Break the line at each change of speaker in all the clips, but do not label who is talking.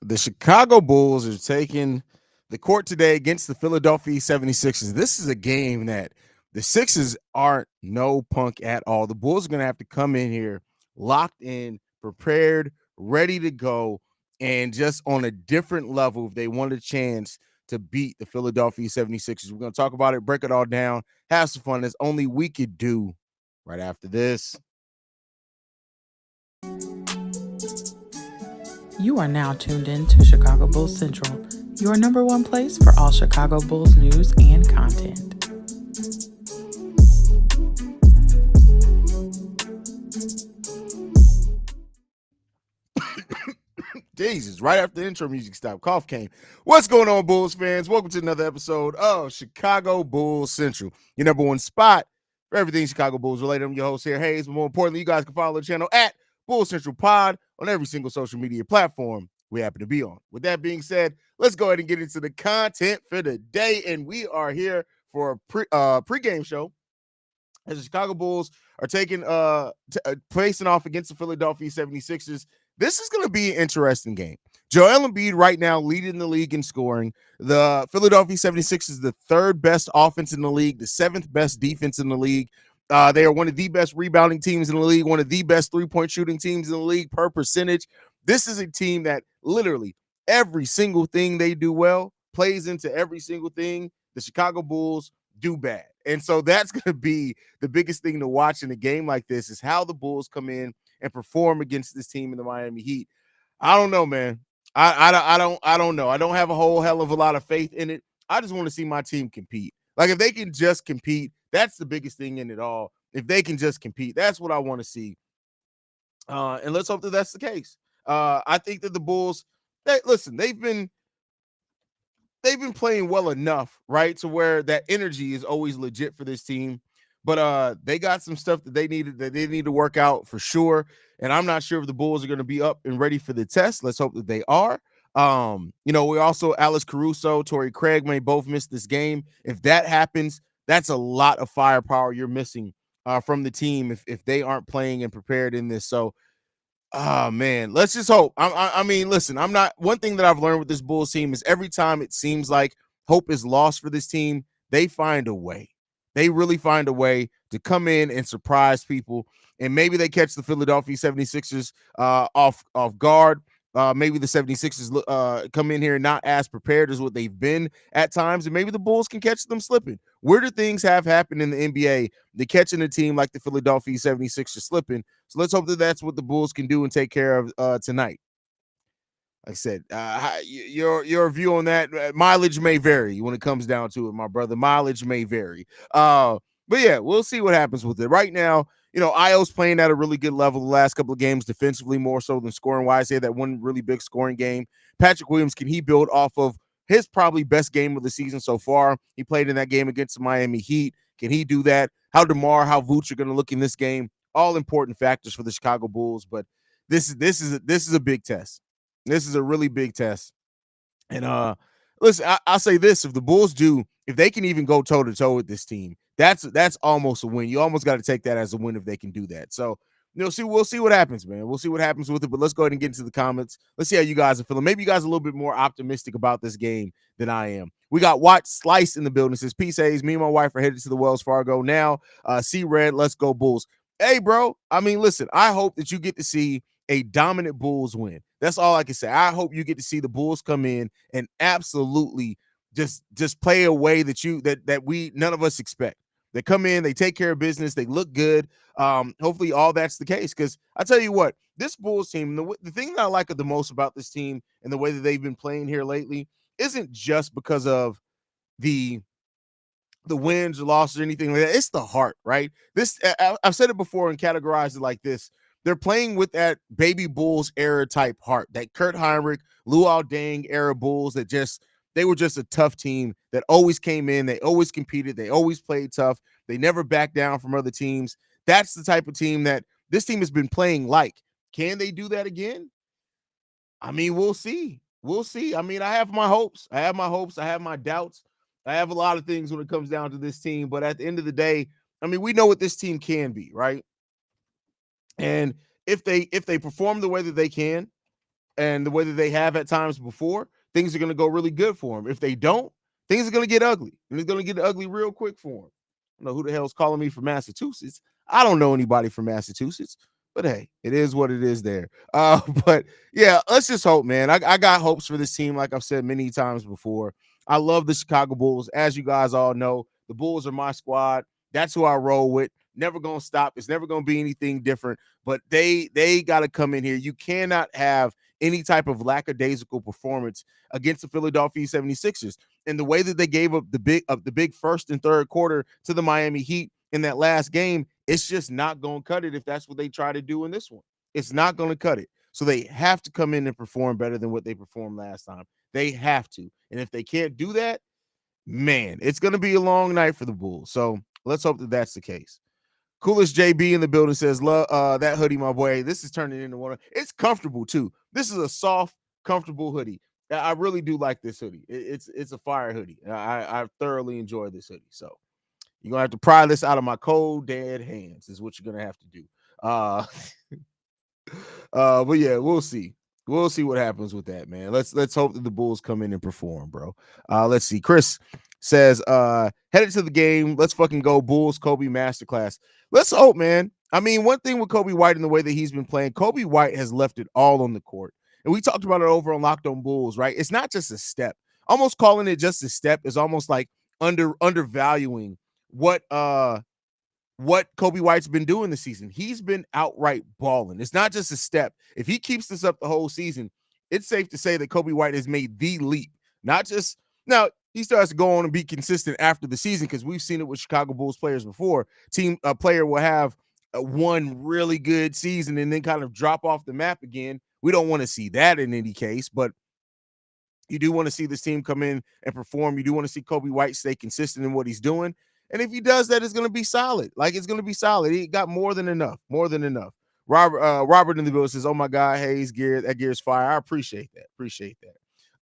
The Chicago Bulls are taking the court today against the Philadelphia 76ers. This is a game that the Sixers aren't no punk at all. The Bulls are going to have to come in here locked in, prepared, ready to go, and just on a different level if they want a chance to beat the Philadelphia 76ers. We're going to talk about it, break it all down, have some fun as only we could do right after this.
You are now tuned in to Chicago Bulls Central, your number one place for all Chicago Bulls news and content.
Jesus, right after the intro music stopped, cough came. What's going on, Bulls fans? Welcome to another episode of Chicago Bulls Central, your number one spot for everything Chicago Bulls related. I'm your host here, Haize, but more importantly, you guys can follow the channel at Bulls Central Pod on every single social media platform we happen to be on. With that being said, let's go ahead and get into the content for the day, and we are here for a pregame show as the Chicago Bulls are taking facing off against the Philadelphia 76ers. This is going to be an interesting game. Joel Embiid right now leading the league in scoring. The Philadelphia 76ers is the third best offense in the league, the seventh best defense in the league. They are one of the best rebounding teams in the league, one of the best three-point shooting teams in the league per percentage. This is a team that literally every single thing they do well plays into every single thing the Chicago Bulls do bad. And so that's going to be the biggest thing to watch in a game like this is how the Bulls come in and perform against this team in the Miami Heat. I don't know, man. I don't know. I don't have a whole hell of a lot of faith in it. I just want to see my team compete. Like if they can just compete, that's the biggest thing in it all. If they can just compete, that's what I want to see. And let's hope that that's the case. I think that the Bulls, they've been playing well enough, right, to where that energy is always legit for this team. But they got some stuff that they need to work out for sure. And I'm not sure if the Bulls are going to be up and ready for the test. Let's hope that they are. We also Alex Caruso, Torrey Craig may both miss this game. If that happens, that's a lot of firepower you're missing from the team if they aren't playing and prepared in this. So man, let's just hope. I mean, listen, I'm not. One thing that I've learned with this Bulls team is every time it seems like hope is lost for this team, they find a way. They really find a way to come in and surprise people. And maybe they catch the Philadelphia 76ers off guard. Maybe the 76ers come in here not as prepared as what they've been at times. And maybe the Bulls can catch them slipping. Where do things have happened in the NBA? They're catching a team like the Philadelphia 76ers slipping. So let's hope that that's what the Bulls can do and take care of tonight. Like I said, your view on that mileage may vary when it comes down to it, my brother. Mileage may vary. But yeah, we'll see what happens with it. Right now, Io's playing at a really good level the last couple of games, defensively more so than scoring wise. He had that one really big scoring game. Patrick Williams, can he build off of his probably best game of the season so far? He played in that game against the Miami Heat. Can he do that? How DeMar, how Vooch are going to look in this game? All important factors for the Chicago Bulls, but this is a big test. This is a really big test. And listen, I'll say this: if the Bulls if they can even go toe to toe with this team, that's almost a win. You almost got to take that as a win if they can do that. So, we'll see what happens, man. We'll see what happens with it. But let's go ahead and get into the comments. Let's see how you guys are feeling. Maybe you guys are a little bit more optimistic about this game than I am. We got Watch Slice in the building. It says, "Peace, Hayes. Me and my wife are headed to the Wells Fargo now. See red. Let's go Bulls." Hey, bro. I mean, listen. I hope that you get to see a dominant Bulls win. That's all I can say. I hope you get to see the Bulls come in and absolutely just play a way that we none of us expect. They come in, they take care of business, they look good. Hopefully all that's the case, because I tell you what, this Bulls team, the thing that I like the most about this team and the way that they've been playing here lately isn't just because of the wins or losses or anything like that. It's the heart, right? I've said it before and categorized it like this. They're playing with that baby Bulls era type heart, that Kurt Heinrich, Luol Deng era Bulls they were just a tough team that always came in. They always competed. They always played tough. They never backed down from other teams. That's the type of team that this team has been playing like. Can they do that again? I mean, we'll see. We'll see. I mean, I have my hopes. I have my doubts. I have a lot of things when it comes down to this team. But at the end of the day, I mean, we know what this team can be, right? And if they perform the way that they can, and the way that they have at times before, things are going to go really good for them. If they don't, things are going to get ugly, and it's going to get ugly real quick for them. I don't know who the hell's calling me from Massachusetts. I don't know anybody from Massachusetts, but hey, it is what it is there. But yeah, let's just hope, man. I got hopes for this team, like I've said many times before. I love the Chicago Bulls. As you guys all know, the Bulls are my squad. That's who I roll with. Never gonna stop. It's never gonna be anything different. But they got to come in here. You cannot have any type of lackadaisical performance against the Philadelphia 76ers. And the way that they gave up the big first and third quarter to the Miami Heat in that last game, it's just not going to cut it if that's what they try to do in this one. It's not going to cut it. So they have to come in and perform better than what they performed last time. They have to. And if they can't do that, man, it's going to be a long night for the Bulls. So let's hope that that's the case. Coolest JB in the building says, "Love that hoodie, my boy. This is turning into one. It's comfortable too. This is a soft, comfortable hoodie. I really do like this hoodie. It's a fire hoodie. I thoroughly enjoy this hoodie. So you're gonna have to pry this out of my cold, dead hands. Is what you're gonna have to do. Uh, but yeah, we'll see. We'll see what happens with that, man. Let's hope that the Bulls come in and perform, bro. Let's see. Chris says, headed to the game. Let's fucking go, Bulls, Kobe masterclass. Let's hope, man. I mean, one thing with Kobe White and the way that he's been playing, Kobe White has left it all on the court. And we talked about it over on Locked On Bulls, right? It's not just a step. Almost calling it just a step is almost like undervaluing what Kobe White's been doing this season. He's been outright balling. It's not just a step. If he keeps this up the whole season, it's safe to say that Kobe White has made the leap. Not just now, he starts to go on and be consistent after the season because we've seen it with Chicago Bulls players before. A player will have one really good season and then kind of drop off the map again. We don't want to see that in any case, but you do want to see this team come in and perform. You do want to see Kobe White stay consistent in what he's doing. And if he does that, it's going to be solid. Like, it's going to be solid. He got more than enough. More than enough. Robert in the bill says, "Oh my God, Haize gear. That gear's fire." I appreciate that. Appreciate that.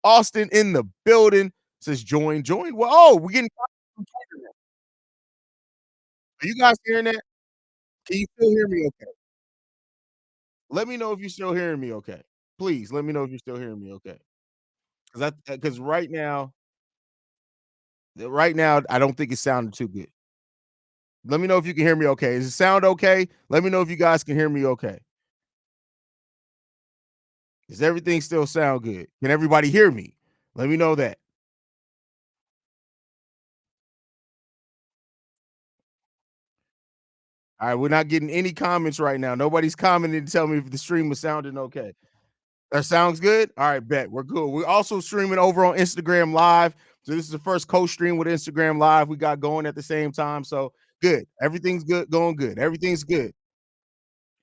Austin in the building says, "Join. Well, oh, we're getting. Are you guys hearing that? Can you still hear me okay? Let me know if you're still hearing me okay. Please let me know if you're still hearing me okay. Because right now, I don't think it sounded too good. Let me know if you can hear me okay. Does it sound okay? Let me know if you guys can hear me okay. Does everything still sound good? Can everybody hear me? Let me know that. All right, we're not getting any comments right now. Nobody's commenting to tell me if the stream was sounding okay. That sounds good. All right, bet we're good. We're also streaming over on Instagram Live. So this is the first co-stream with Instagram Live we got going at the same time. So good. Everything's good, going good. Everything's good.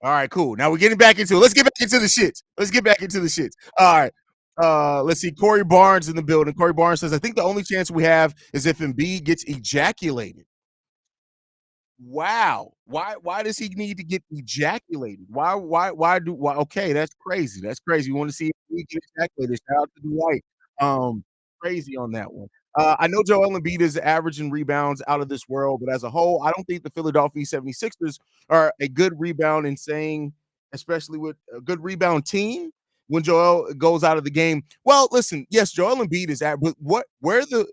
All right, cool. Now we're getting back into it. Let's get back into the shits. Let's get back into the shits. All right. Let's see. Corey Barnes in the building. Corey Barnes says, "I think the only chance we have is if Embiid gets ejaculated." Wow. Why does he need to get ejaculated? Why okay, that's crazy. That's crazy. You want to see if he get ejaculated. Shout out to Dwight. Crazy on that one. I know Joel Embiid is averaging rebounds out of this world, but as a whole, I don't think the Philadelphia 76ers are a good rebound and saying, especially with a good rebound team when Joel goes out of the game. Well, listen, yes, Joel Embiid is at, but where the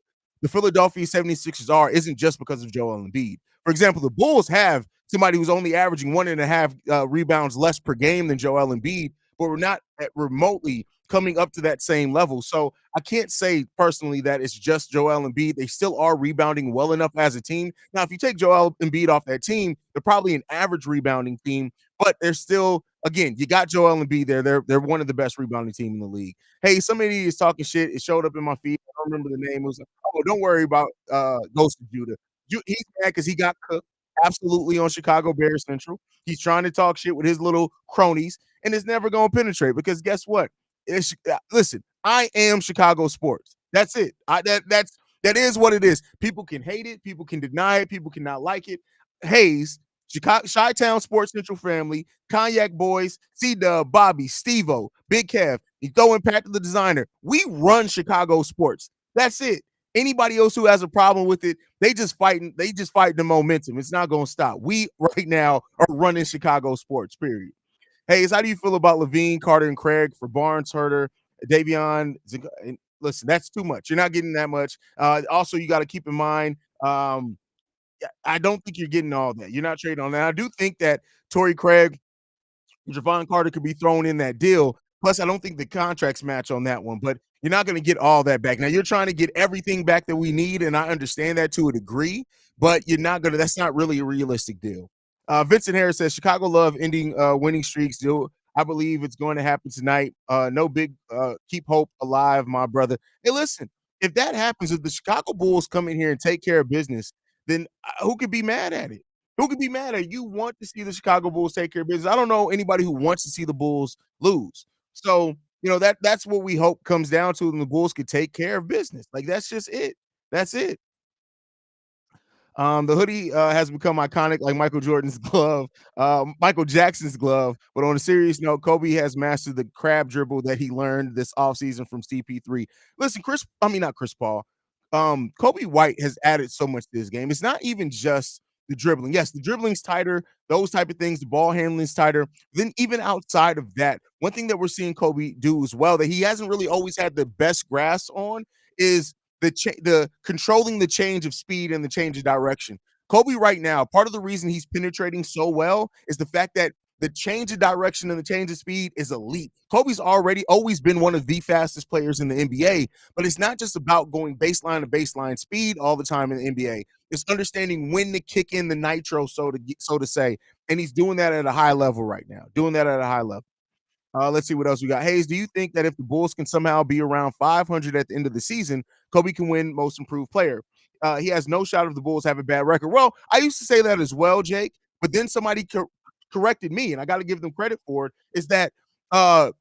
Philadelphia 76ers are isn't just because of Joel Embiid. For example, the Bulls have somebody who's only averaging 1.5 rebounds less per game than Joel Embiid, but we're not remotely coming up to that same level. So I can't say personally that it's just Joel Embiid. They still are rebounding well enough as a team. Now, if you take Joel Embiid off that team, they're probably an average rebounding team, but they're still, again, you got Joel Embiid there. They're one of the best rebounding team in the league. Hey, somebody is talking shit. It showed up in my feed. I don't remember the name. It was like, oh, don't worry about Ghost of Judah. He's mad because he got cooked absolutely on Chicago Bears Central. He's trying to talk shit with his little cronies, and it's never going to penetrate because guess what? Listen, I am Chicago sports. That's it. That is what it is. People can hate it, people can deny it, people cannot like it. Haize, Chicago, Chi-Town Sports Central family, Cognac Boys, C-Dub, Bobby, Steve-O, Big Kev, you throw Impact to the designer. We run Chicago sports. That's it. Anybody else who has a problem with it, they just fighting the momentum. It's not going to stop. We right now are running Chicago sports, period. Hayes, how do you feel about Levine, Carter, and Craig for Barnes, Herter, Davion? And listen, that's too much. You're not getting that much. Also, you got to keep in mind, yeah, I don't think you're getting all that. You're not trading on that. I do think that Torrey Craig, Javon Carter could be thrown in that deal. Plus, I don't think the contracts match on that one, but you're not going to get all that back. Now, you're trying to get everything back that we need, and I understand that to a degree, but you're not going to, that's not really a realistic deal. Vincent Harris says Chicago love ending winning streaks. Deal. I believe it's going to happen tonight. No big, keep hope alive, my brother. Hey, listen, if that happens, if the Chicago Bulls come in here and take care of business, then who could be mad at it? Who could be mad at you? Want to see the Chicago Bulls take care of business? I don't know anybody who wants to see the Bulls lose. So, that's what we hope comes down to, and the Bulls could take care of business. Like that's just it. That's it. The hoodie has become iconic, like Michael Jordan's glove, Michael Jackson's glove. But on a serious note, Kobe has mastered the crab dribble that he learned this offseason from CP3. Listen, I mean not Chris Paul. Kobe White has added so much to this game. It's not even just the dribbling. Yes, the dribbling's tighter, those type of things. The ball handling's tighter. Then even outside of that, one thing that we're seeing Kobe do as well that he hasn't really always had the best grasp on is the controlling the change of speed and the change of direction. Kobe right now, part of the reason he's penetrating so well is the fact that the change of direction and the change of speed is elite. Kobe's already always been one of the fastest players in the NBA, but it's not just about going baseline to baseline speed all the time in the NBA. It's understanding when to kick in the nitro, so to say, and he's doing that at a high level right now. Doing that at a high level. Let's see what else we got. Hayes, do you think that if the Bulls can somehow be around 500 at the end of the season, Kobe can win Most Improved Player? He has no shot if the Bulls have a bad record. Well, I used to say that as well, Jake, but then somebody corrected me, and I got to give them credit for it. Is that uh,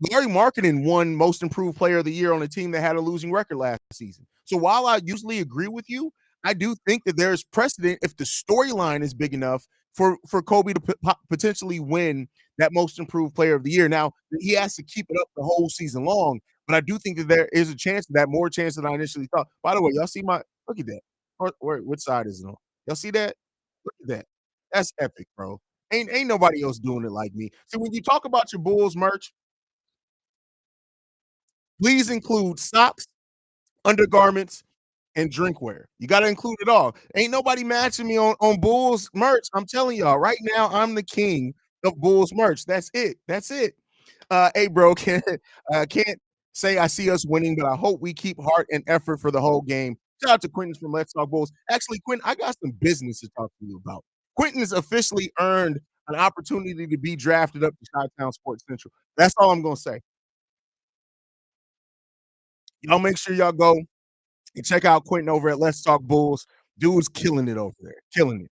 Larry Markkinen won Most Improved Player of the Year on a team that had a losing record last season. So while I usually agree with you, I do think that there's precedent if the storyline is big enough for Kobe to potentially win that Most Improved Player of the Year. Now he has to keep it up the whole season long, but I do think that there is a chance of that, more chance than I initially thought. By the way, y'all see my look at that. Which side is it on? Y'all see that? Look at that. That's epic, bro. Ain't nobody else doing it like me. So when you talk about your Bulls merch, please include socks, undergarments, and drinkware. You got to include it all. Ain't nobody matching me on Bulls merch. I'm telling y'all right now, I'm the king of Bulls merch. That's it. That's it. Hey, bro, can't say I see us winning, but I hope we keep heart and effort for the whole game. Shout out to Quentin from Let's Talk Bulls. Actually, Quentin, I got some business to talk to you about. Quentin has officially earned an opportunity to be drafted up to Chi-Town Sports Central. That's all I'm gonna say. Y'all make sure y'all go and check out Quentin over at Let's Talk Bulls. Dude's killing it over there, killing it.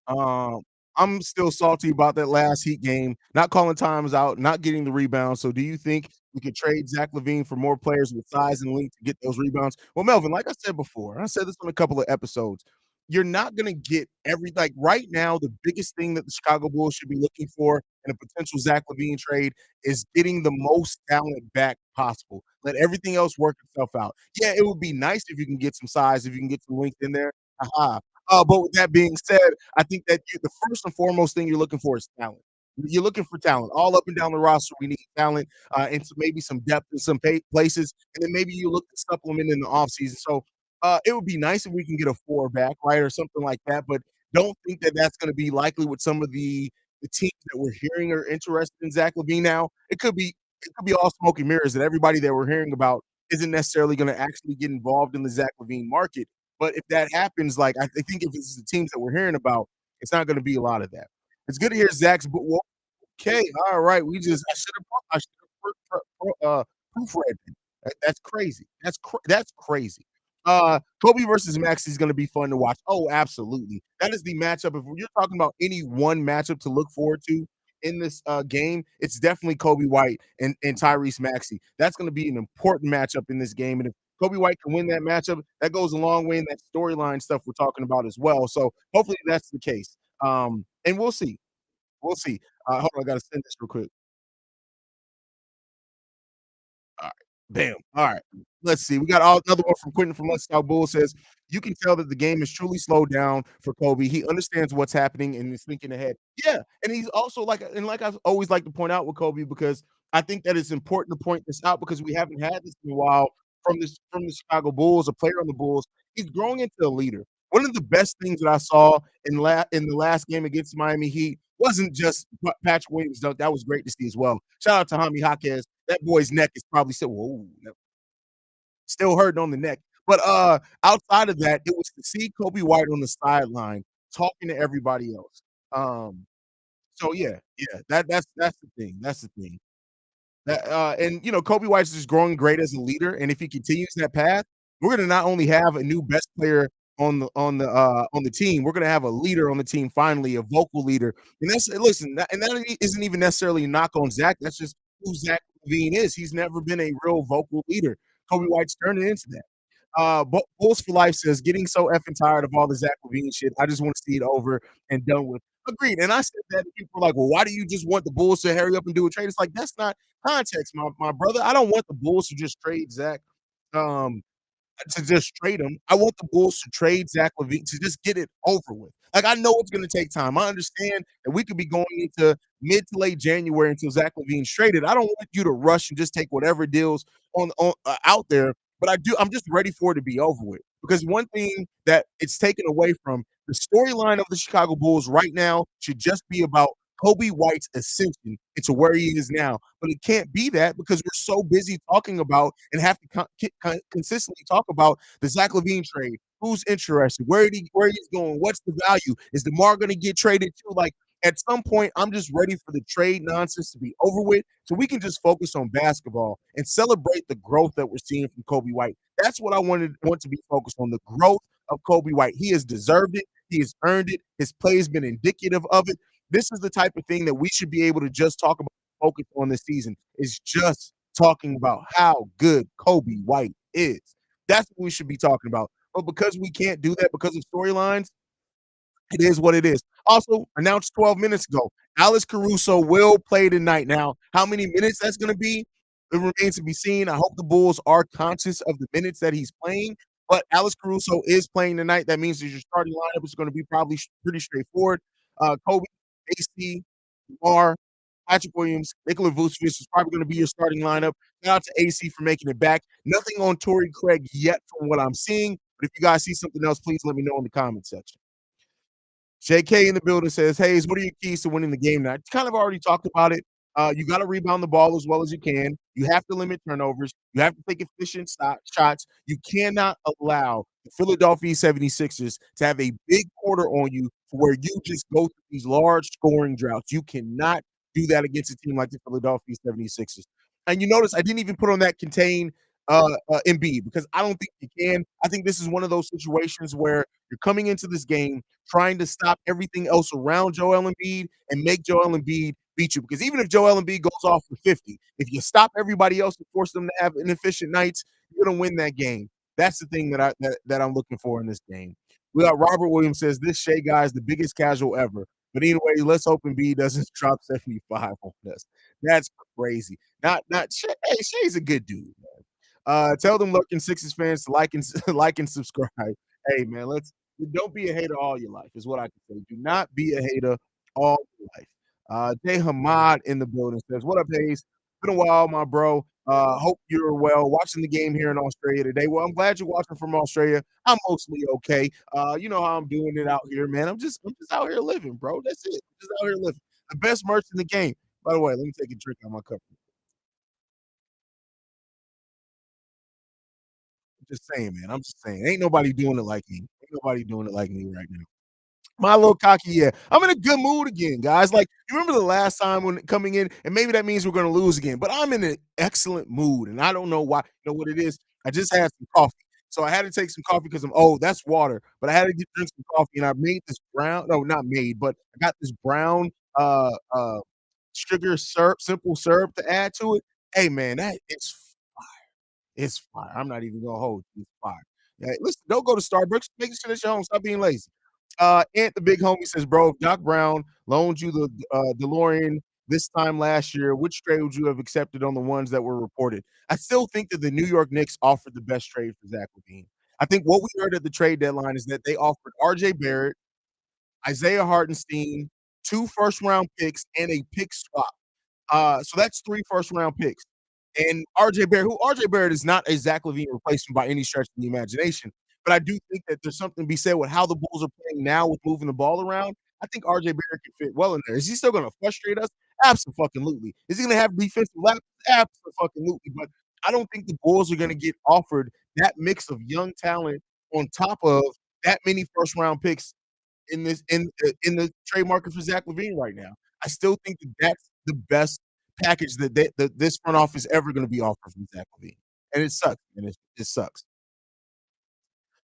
Um, I'm still salty about that last Heat game, not calling times out, not getting the rebound. So, do you think we could trade Zach Levine for more players with size and length to get those rebounds? Well, Melvin, like I said before, I said this on a couple of episodes. You're not going to get like right now. The biggest thing that the Chicago Bulls should be looking for in a potential Zach Levine trade is getting the most talent back possible. Let everything else work itself out. Yeah, it would be nice if you can get some size, if you can get some length in there. Aha. But with that being said, I think that the first and foremost thing you're looking for is talent. You're looking for talent all up and down the roster. We need talent and maybe some depth in some places, and then maybe you look to supplement in the offseason. So it would be nice if we can get a four back, right, or something like that. But don't think that that's going to be likely with some of the teams that we're hearing are interested in Zach Levine now. It could be all smoke and mirrors that everybody that we're hearing about isn't necessarily going to actually get involved in the Zach Levine market. But if that happens, like I think if it's the teams that we're hearing about, it's not going to be a lot of that. It's good to hear Zach's. But well, okay, all right. I should have proofread it. That's crazy. That's crazy. Kobe versus Maxi is going to be fun to watch. Oh, absolutely. That is the matchup. If you're talking about any one matchup to look forward to in this game, it's definitely Kobe White and Tyrese Maxey. That's going to be an important matchup in this game. And if Kobe White can win that matchup, that goes a long way in that storyline stuff we're talking about as well. So hopefully that's the case. And we'll see. We'll see. Hold on, I gotta send this real quick. All right. Bam. All right. Let's see. We got another one from Quentin from Let's Talk Bull says, "You can tell that the game is truly slowed down for Kobe. He understands what's happening and is thinking ahead." Yeah, and he's also like I've always like to point out with Kobe because I think that it's important to point this out because we haven't had this in a while from the Chicago Bulls, a player on the Bulls. He's growing into a leader. One of the best things that I saw in the last game against Miami Heat wasn't just Patrick Williams dunk. That was great to see as well. Shout out to Hami Jaquez. That boy's neck is probably still whoa, still hurting on the neck. But outside of that, it was to see Kobe White on the sideline talking to everybody else. Um, so yeah, that's the thing. That's the thing. That, and you know, Kobe White's just growing great as a leader, and if he continues that path, we're gonna not only have a new best player on the team, we're gonna have a leader on the team finally, a vocal leader. And that's listen, that isn't even necessarily a knock on Zach. That's just who Zach Levine is. He's never been a real vocal leader. Kobe White's turning into that. Bulls for Life says, getting so effing tired of all the Zach Levine shit. I just want to see it over and done with. Agreed. And I said that, and people were like, well, why do you just want the Bulls to hurry up and do a trade? It's like, that's not context, my brother. I don't want the Bulls to just trade Zach. Um, to just trade him. I want the Bulls to trade Zach Levine to just get it over with. Like I know it's going to take time. I understand that we could be going into mid to late January until Zach Levine's traded. I don't want you to rush and just take whatever deals on out there. But I do. I'm just ready for it to be over with because one thing that it's taken away from the storyline of the Chicago Bulls right now should just be about Kobe White's ascension into where he is now. But it can't be that because we're so busy talking about and have to consistently talk about the Zach Levine trade. Who's interested? Where he's going? What's the value? Is DeMar going to get traded too? Like at some point, I'm just ready for the trade nonsense to be over with, so we can just focus on basketball and celebrate the growth that we're seeing from Kobe White. That's what I want to be focused on: the growth of Kobe White. He has deserved it. He has earned it. His play has been indicative of it. This is the type of thing that we should be able to just talk about, focus on this season, is just talking about how good Kobe White is. That's what we should be talking about. But because we can't do that because of storylines, it is what it is. Also, announced 12 minutes ago, Alex Caruso will play tonight. Now, how many minutes that's going to be, it remains to be seen. I hope the Bulls are conscious of the minutes that he's playing. But Alex Caruso is playing tonight. That means that your starting lineup is going to be probably pretty straightforward. Kobe, AC, DeMar, Patrick Williams, Nikola Vucevic is probably going to be your starting lineup. Shout out to AC for making it back. Nothing on Torrey Craig yet from what I'm seeing. But if you guys see something else, please let me know in the comment section. JK in the building says, Haize, what are your keys to winning the game now? Kind of already talked about it. You got to rebound the ball as well as you can. You have to limit turnovers. You have to take efficient shots. You cannot allow the Philadelphia 76ers to have a big quarter on you where you just go through these large scoring droughts. You cannot do that against a team like the Philadelphia 76ers. And you notice I didn't even put on that contain Embiid because I don't think you can. I think this is one of those situations where you're coming into this game trying to stop everything else around Joel Embiid and make Joel Embiid beat you. Because even if Joel Embiid goes off for 50, if you stop everybody else and force them to have inefficient nights, you're gonna win that game. That's the thing that I'm looking for in this game. We got Robert Williams says this Shea guy is the biggest casual ever. But anyway, let's hope Embiid doesn't drop 75 on us. That's crazy. Not Shea. Hey, Shea's a good dude. Tell them Lurking Sixers fans to like and like and subscribe. Hey man, let's don't be a hater all your life, is what I can say. Do not be a hater all your life. Jay Hamad in the building says, what up, Hayes? Been a while, my bro. Hope you're well. Watching the game here in Australia today. Well, I'm glad you're watching from Australia. I'm mostly okay. You know how I'm doing it out here, man. I'm just out here living, bro. That's it. I'm just out here living. The best merch in the game. By the way, let me take a drink out of my cup. I'm just saying, man. I'm just saying. Ain't nobody doing it like me. Ain't nobody doing it like me right now. My little cocky, yeah. I'm in a good mood again, guys. Like, you remember the last time when coming in, and maybe that means we're gonna lose again, but I'm in an excellent mood, and I don't know why. You know what it is? I just had some coffee. So I had to take some coffee because I'm oh, that's water. But I had to drink some coffee, and I made this brown, no, not made, but I got this brown sugar syrup, simple syrup to add to it. Hey man, that is it's fire. I'm not even gonna hold you. It's fire. Yeah, listen, don't go to Starbucks. Make sure that your home. Stop being lazy. Ant the big homie says, bro, if Doc Brown loaned you the DeLorean this time last year, which trade would you have accepted on the ones that were reported? I still think that the New York Knicks offered the best trade for Zach LaVine. I think what we heard at the trade deadline is that they offered RJ Barrett, Isaiah Hartenstein, 2 first-round picks, and a pick swap. So that's 3 first-round picks. And RJ Barrett is not a Zach LaVine replacement by any stretch of the imagination, but I do think that there's something to be said with how the Bulls are playing now with moving the ball around. I think RJ Barrett can fit well in there. Is he still gonna frustrate us? Absolutely. Is he gonna have defensive lapses? Absolutely. But I don't think the Bulls are gonna get offered that mix of young talent on top of that many first round picks in the trade market for Zach LaVine right now. I still think that that's the best package that this front office ever going to be offered from Zach LaVine, and it sucks. And it sucks.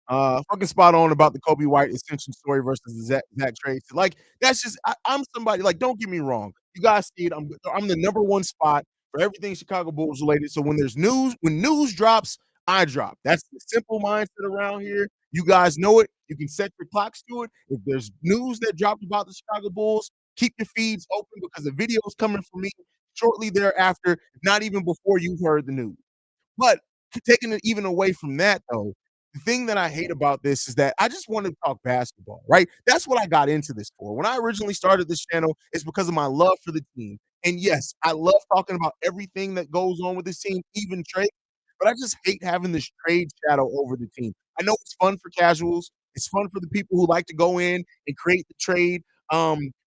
Fucking spot on about the Kobe White extension story versus the Zach trade. Like that's just I'm somebody like don't get me wrong. You guys see it. I'm the number one spot for everything Chicago Bulls related. So when news drops, I drop. That's the simple mindset around here. You guys know it. You can set your clocks to it. If there's news that dropped about the Chicago Bulls, keep your feeds open because the video is coming from me shortly thereafter, not even before you've heard the news. But taking it even away from that, though, the thing that I hate about this is that I just want to talk basketball, right? That's what I got into this for. When I originally started this channel, it's because of my love for the team. And yes, I love talking about everything that goes on with this team, even trade. But I just hate having this trade shadow over the team. I know it's fun for casuals. It's fun for the people who like to go in and create the trade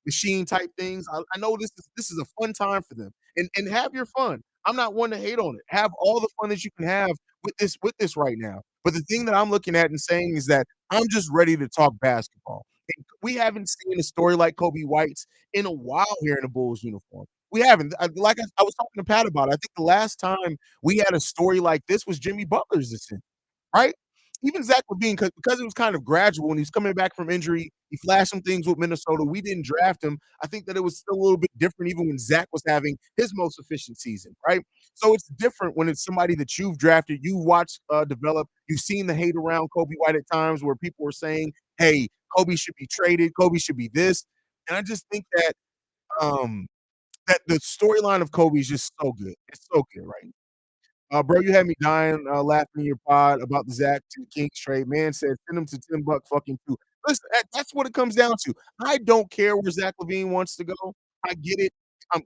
machine type things. I know this is a fun time for them. And have your fun. I'm not one to hate on it. Have all the fun that you can have with this right now. But the thing that I'm looking at and saying is that I'm just ready to talk basketball. And we haven't seen a story like Kobe White's in a while here in a Bulls uniform. We haven't. I was talking to Pat about it. I think the last time we had a story like this was Jimmy Butler's descent, right? Even Zach Levine, because it was kind of gradual when he's coming back from injury, he flashed some things with Minnesota. We didn't draft him. I think that it was still a little bit different even when Zach was having his most efficient season, right? So it's different when it's somebody that you've drafted, you've watched develop, you've seen the hate around Kobe White at times where people were saying, hey, Kobe should be traded, Kobe should be this. And I just think um that the storyline of Kobe is just so good. It's so good, right? Bro, you had me dying, laughing in your pod about the Zach to the Kings trade. Man said, "Send him to 10 buck fucking 2." Listen, that's what it comes down to. I don't care where Zach LaVine wants to go. I get it. Um,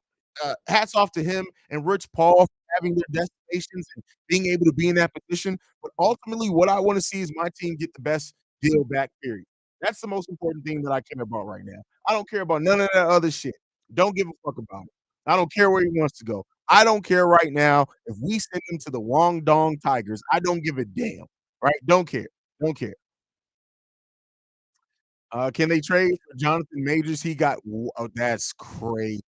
hats off to him and Rich Paul for having their destinations and being able to be in that position. But ultimately, what I wanna see is my team get the best deal back, period. That's the most important thing that I care about right now. I don't care about none of that other shit. Don't give a fuck about it. I don't care where he wants to go. I don't care right now if we send him to the Wong Dong Tigers. I don't give a damn, right? Don't care. Don't care. Can they trade for Jonathan Majors? Oh, that's crazy.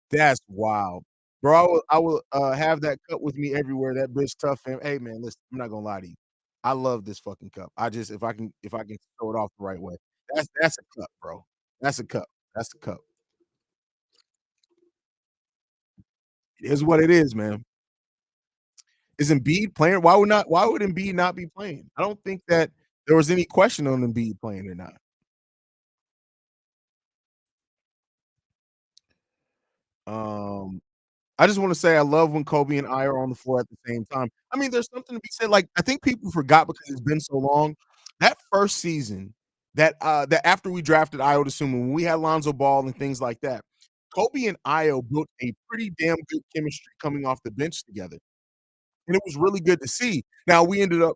That's wild. Bro, I will have that cup with me everywhere. That bitch tough fam. Hey man, listen, I'm not gonna lie to you. I love this fucking cup. I just if I can throw it off the right way. That's a cup, bro. That's a cup. That's a cup. It is what it is, man. Is Embiid playing? Why would Embiid not be playing? I don't think that there was any question on Embiid playing or not. Um, I just want to say I love when Kobe and I are on the floor at the same time. I mean, there's something to be said. Like, I think people forgot because it's been so long. That first season, that after we drafted Io Dosunmu, when we had Lonzo Ball and things like that, Kobe and Io built a pretty damn good chemistry coming off the bench together. And it was really good to see. Now we ended up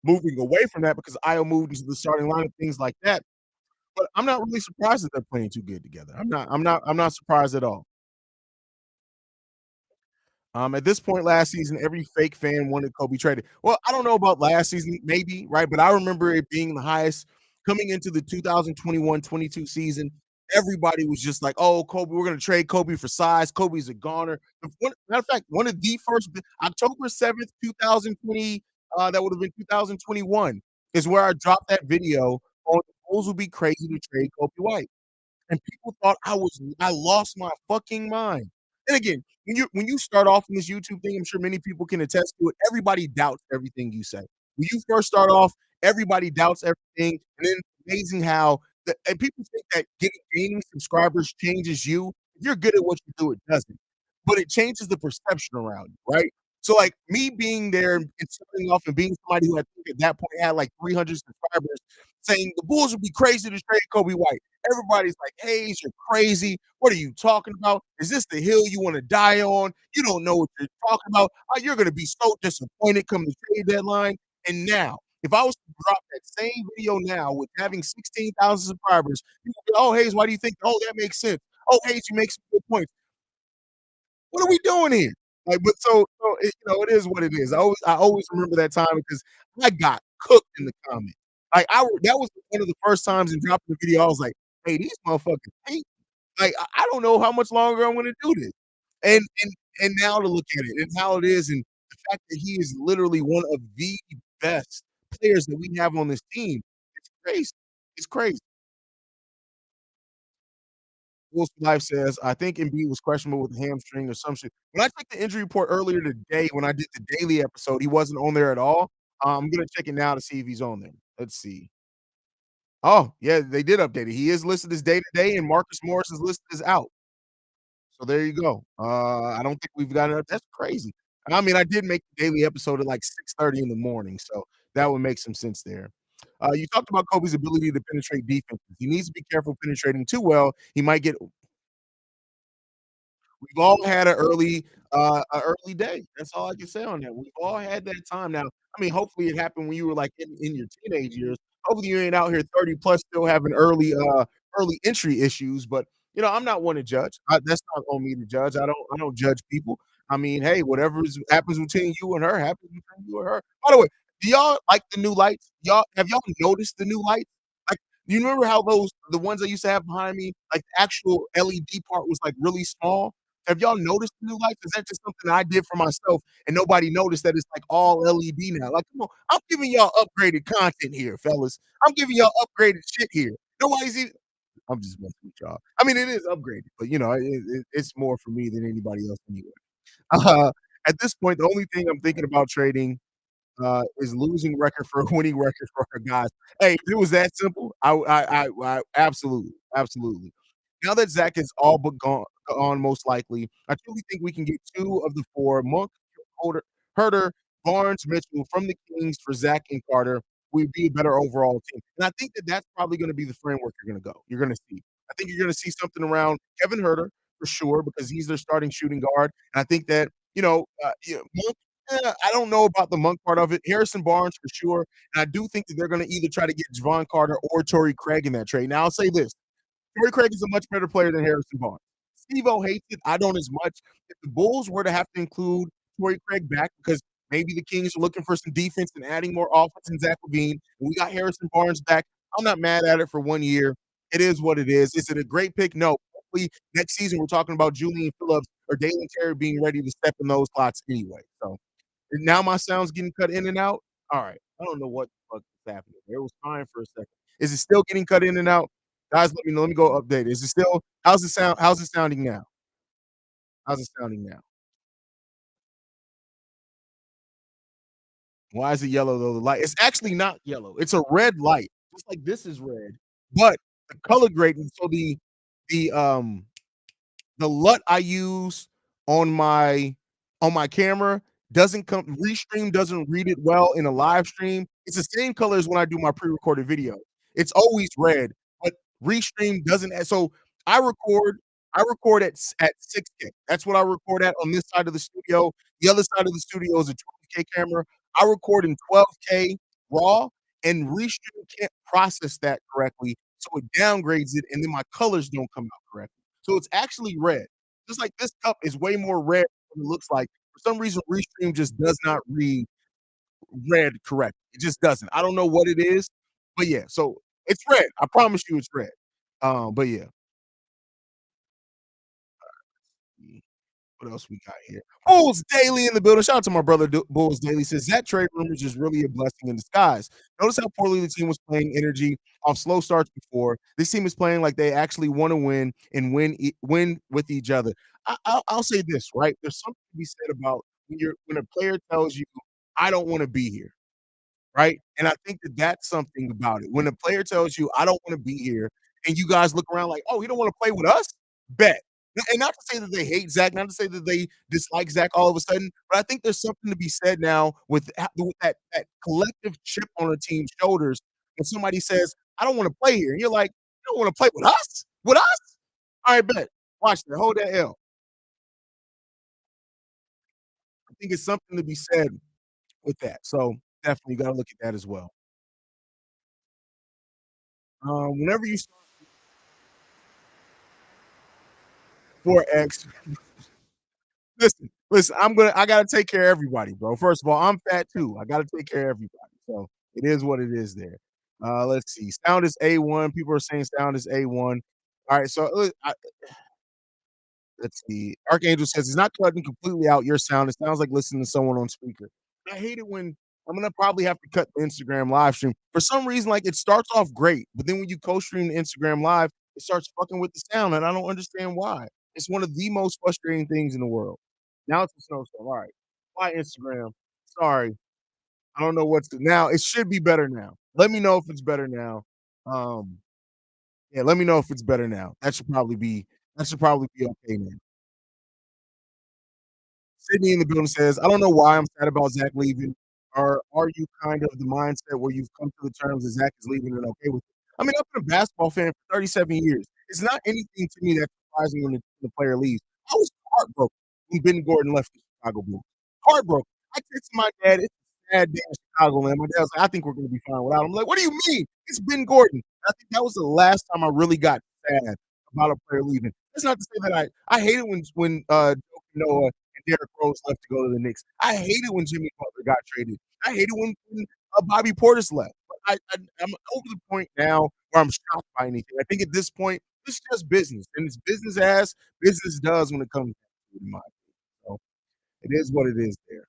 moving away from that because Io moved into the starting lineup, things like that. But I'm not really surprised that they're playing too good together. I'm not surprised at all. At this point last season, every fake fan wanted Kobe traded. Well, I don't know about last season, maybe, right? But I remember it being the highest coming into the 2021-22 season. Everybody was just like, "Oh, Kobe, we're gonna trade Kobe for size. Kobe's a goner." Matter of fact, one of the first October 7th, 2020, that would have been 2021, is where I dropped that video on the Bulls would be crazy to trade Kobe White. And people thought I lost my fucking mind. And again, when you start off in this YouTube thing, I'm sure many people can attest to it. Everybody doubts everything you say. When you first start off, everybody doubts everything, and then it's amazing how and people think that gaining subscribers changes you. If you're good at what you do, it doesn't. But it changes the perception around you, right? So, like, me being there and starting off and being somebody who I think at that point had like 300 subscribers saying the Bulls would be crazy to trade Kobe White. Everybody's like, "Haize, you're crazy. What are you talking about? Is this the hill you wanna die on? You don't know what you're talking about. You're gonna be so disappointed come the trade deadline." And now, if I was to drop that same video now with having 16,000 subscribers, people go, "Oh, Haize, why do you think oh, that makes sense. Oh, Haize, you make some good points." What are we doing here? Like, but it, it is what it is. I always remember that time because I got cooked in the comments. Like, that was one of the first times in dropping the video, I was like, "Hey, these motherfuckers hate me." Like, I don't know how much longer I'm gonna do this. And now to look at it and how it is, and the fact that he is literally one of the best players that we have on this team, it's crazy. It's crazy. Wolves for Life says, "I think Embiid was questionable with the hamstring or some shit." When I checked the injury report earlier today, when I did the daily episode, he wasn't on there at all. I'm gonna check it now to see if he's on there. Let's see. Oh, yeah, they did update it. He is listed as day to day, and Marcus Morris is listed as out. So there you go. I don't think we've got it. That's crazy. I mean, I did make the daily episode at like 6:30 in the morning, so that would make some sense there. You talked about Kobe's ability to penetrate defenses. He needs to be careful penetrating too well. He might get We've all had a early day. That's all I can say on that. We've all had that time. Now, I mean, hopefully it happened when you were like in your teenage years. Hopefully you ain't out here 30 plus still having early entry issues. But I'm not one to judge. That's not on me to judge. I don't judge people. I mean, hey, whatever happens between you and her happens between you and her. By the way, do y'all like the new lights? Y'all noticed the new lights? Like, you remember how the ones I used to have behind me, like the actual LED part was like really small? Have y'all noticed the new lights? Is that just something I did for myself and nobody noticed that it's like all LED now? Like, come on, I'm giving y'all upgraded content here, fellas. I'm giving y'all upgraded shit here. Nobody's even I'm just messing with y'all. I mean, it is upgraded, but it's more for me than anybody else anyway. Uh, at this point, the only thing I'm thinking about trading is losing record for a winning record for our guys. Hey, if it was that simple, I absolutely, absolutely. Now that Zach is all but gone, most likely, I truly think we can get 2 of the 4, Monk, Holder Herter, Barnes, Mitchell from the Kings for Zach and Carter. We'd be a better overall team. And I think that that's probably gonna be the framework you're gonna go. You're gonna see. I think you're gonna see something around Kevin Herter for sure because he's their starting shooting guard. And I think that, Monk, I don't know about the Monk part of it. Harrison Barnes for sure. And I do think that they're gonna either try to get Javon Carter or Torrey Craig in that trade. Now I'll say this. Torrey Craig is a much better player than Harrison Barnes. Steve-O hates it. I don't as much. If the Bulls were to have to include Torrey Craig back because maybe the Kings are looking for some defense and adding more offense in Zach LaVine, and we got Harrison Barnes back, I'm not mad at it for 1 year. It is what it is. Is it a great pick? No. Hopefully, next season, we're talking about Julian Phillips or Dalen Terry being ready to step in those slots anyway. So now my sound's getting cut in and out. All right. I don't know what the fuck is happening. It was fine for a second. Is it still getting cut in and out? Guys, let me know. Let me go update. Is it still how's it sounding now? How's it sounding now? Why is it yellow though? The light it's actually not yellow. It's a red light, just like this is red. But the color grading, so the LUT I use on my camera doesn't come Restream doesn't read it well in a live stream. It's the same color as when I do my pre-recorded video. It's always red, but Restream doesn't so I record I record at 6K. That's what I record at on this side of the studio. The other side of the studio is a 12K camera. I record in 12K raw, and Restream can't process that correctly, so it downgrades it, and then my colors don't come out correctly. So it's actually red. Just like this cup is way more red than it looks like. For some reason, Restream just does not read red correct. It just doesn't. I don't know what it is, but yeah. So it's red. I promise you, it's red. But yeah. What else we got here? Bulls Daily in the building. Shout out to my brother Bulls Daily. Says that trade rumor is just really a blessing in disguise. Notice how poorly the team was playing energy off slow starts before. This team is playing like they actually want to win and win with each other. I'll say this, right? There's something to be said about when a player tells you, "I don't want to be here." Right? And I think that that's something about it. When a player tells you, "I don't want to be here," and you guys look around like, "Oh, he don't want to play with us?" Bet. And not to say that they hate Zach, not to say that they dislike Zach all of a sudden, but I think there's something to be said now with that collective chip on a team's shoulders when somebody says, "I don't wanna play here." And you're like, "You don't wanna play with us? With us? Alright, bet. Watch that. Hold that L." I think it's something to be said with that. So, definitely gotta look at that as well. Whenever you start 4X, listen, I gotta take care of everybody, bro. First of all, I'm fat too. I gotta take care of everybody. So it is what it is there. Let's see. Sound is A1. People are saying sound is A1. All right, so let's see. Archangel says it's not cutting completely out your sound. It sounds like listening to someone on speaker. I hate it when I'm gonna probably have to cut the Instagram live stream. For some reason, like it starts off great, but then when you co-stream the Instagram live, it starts fucking with the sound, and I don't understand why. It's one of the most frustrating things in the world. Now it's a snowstorm. All right. Bye, Instagram. Sorry. I don't know what's now. It should be better now. Let me know if it's better now. Um, yeah, let me know if it's better now. That should probably be okay now. Sydney in the building says, "I don't know why I'm sad about Zach leaving. Are you kind of the mindset where you've come to the terms that Zach is leaving and okay with it?" I mean, I've been a basketball fan for 37 years. It's not anything to me that's surprising when the player leaves. I was heartbroken when Ben Gordon left the Chicago Bulls. Heartbroken. I texted my dad, "It's a sad day in Chicago, man." My dad was like, "I think we're gonna be fine without him." I'm like, "What do you mean? It's Ben Gordon." I think that was the last time I really got sad about a player leaving. That's not to say that I hate it when Joe Noah and Derrick Rose left to go to the Knicks. I hated when Jimmy Butler got traded. I hated when Bobby Portis left. But I'm over the point now where I'm shocked by anything. I think at this point, it's just business, and it's business as business does when it comes to it, in my opinion. So it is what it is there.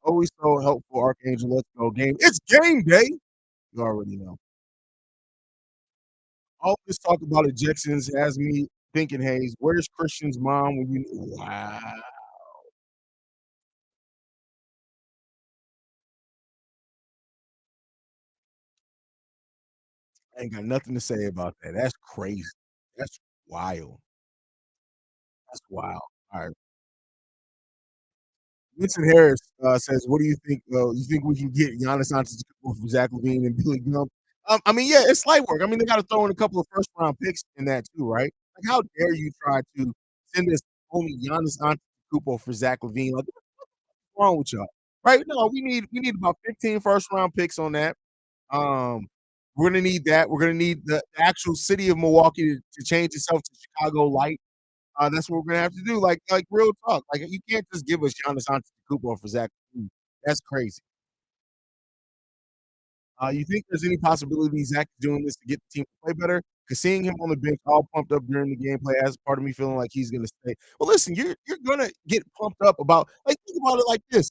Always so helpful, Archangel. Let's go game. It's game day. You already know. All this talk about ejections has me thinking, Hayes, where's Christian's mom when you wow. I ain't got nothing to say about that. That's crazy. That's wild. That's wild. All right. Vincent Harris says, "What do you think? You think we can get Giannis Antetokounmpo from Zach Levine and Billy Gump?" I mean, yeah, it's slight work. I mean, they got to throw in a couple of first round picks in that too, right? Like, how dare you try to send this homie Giannis Antetokounmpo for Zach Levine? Like, what's wrong with y'all? Right? No, we need about 15 first round picks on that. Um, we're gonna need that. We're gonna need the actual city of Milwaukee to change itself to Chicago Light. That's what we're gonna have to do. Like real talk. Like you can't just give us Giannis Antetokounmpo for Zach LaVine. That's crazy. You think there's any possibility Zach is doing this to get the team to play better? Because seeing him on the bench all pumped up during the gameplay has part of me feeling like he's gonna stay. Well, listen, you're gonna get pumped up about like think about it like this.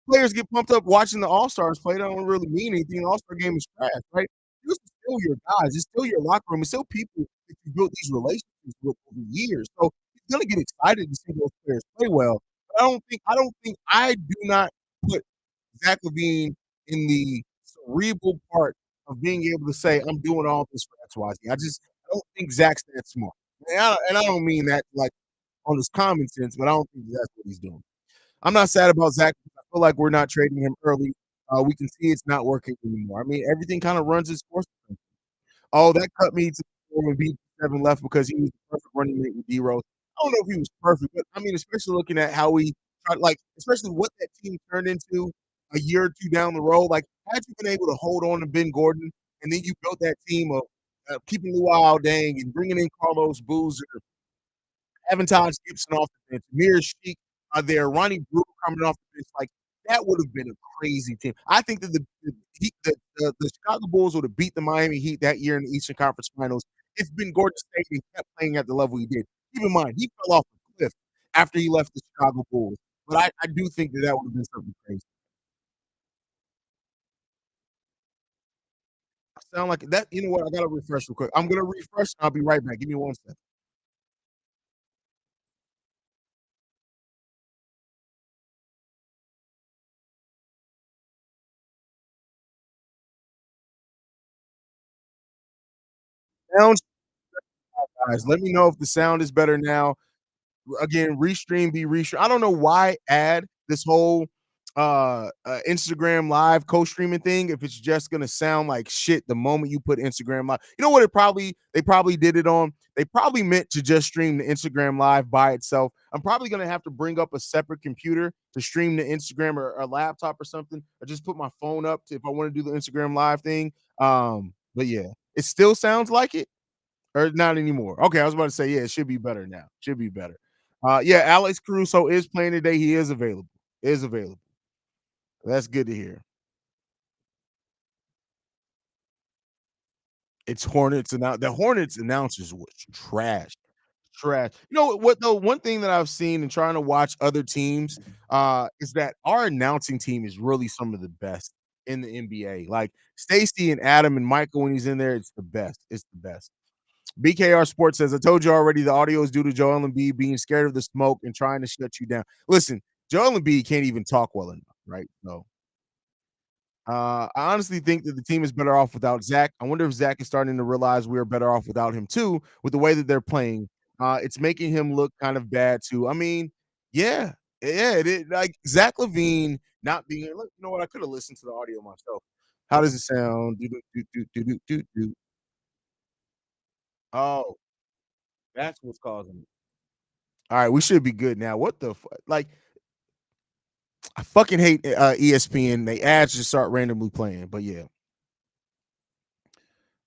Players get pumped up watching the All-Stars play. That don't really mean anything. The All-Star game is trash, right? This is still your guys. It's still your locker room. It's still people that you built these relationships with over years. So you're gonna get excited to see those players play well. But I do not put Zach Levine in the cerebral part of being able to say, I'm doing all this for XYZ. I don't think Zach's that smart. And I don't mean that like on his common sense, but I don't think that's what he's doing. I'm not sad about Zach. I feel like we're not trading him early. We can see it's not working anymore. I mean, everything kind of runs its course. Oh, that cut me to when B7 left because he was the perfect running mate with D Rose. I don't know if he was perfect, but I mean, especially looking at how we tried, like, especially what that team turned into a year or two down the road. Like, had you been able to hold on to Ben Gordon and then you built that team of keeping Luau Dang and bringing in Carlos Boozer, Avantage Gibson off the bench, Mir Sheik are there, Ronnie Brewer coming off the bench, like, that would have been a crazy team. I think that the Heat the Chicago Bulls would have beat the Miami Heat that year in the Eastern Conference Finals if Ben Gordon stayed and kept playing at the level he did. Keep in mind, he fell off a cliff after he left the Chicago Bulls, but I do think that that would have been something crazy. I sound like that you know what? I gotta refresh real quick. I'm gonna refresh, and I'll be right back. Give me 1 second. Sound, guys. Let me know if the sound is better now. Again, restream, be restream. I don't know why add this whole Instagram live co-streaming thing if it's just gonna sound like shit the moment you put Instagram live. You know what they probably did it on? They probably meant to just stream the Instagram live by itself. I'm probably gonna have to bring up a separate computer to stream the Instagram or a laptop or something, or just put my phone up to if I want to do the Instagram live thing. But yeah, it still sounds like it. Or not anymore. Okay, I was about to say, yeah, it should be better now. Should be better. Yeah, Alex Caruso is playing today. He is available. Is available. That's good to hear. It's Hornets and the Hornets announcers was trash. Trash. You know what though? One thing that I've seen and trying to watch other teams is that our announcing team is really some of the best in the NBA. Like Stacy and Adam and Michael when he's in there, it's the best. It's the best. BKR Sports says, I told you already the audio is due to Joel Embiid being scared of the smoke and trying to shut you down. Listen, Joel Embiid can't even talk well enough, right? So I honestly think that the team is better off without Zach. I wonder if Zach is starting to realize we are better off without him too, with the way that they're playing. It's making him look kind of bad too. I mean, yeah, yeah, it is. Like Zach Levine not being here. Look, you know what? I could have listened to the audio myself. How does it sound? Do, do, do, do, do, do, do. Oh, that's what's causing it. All right, we should be good now. What the like? I fucking hate ESPN. They ads just start randomly playing. But yeah,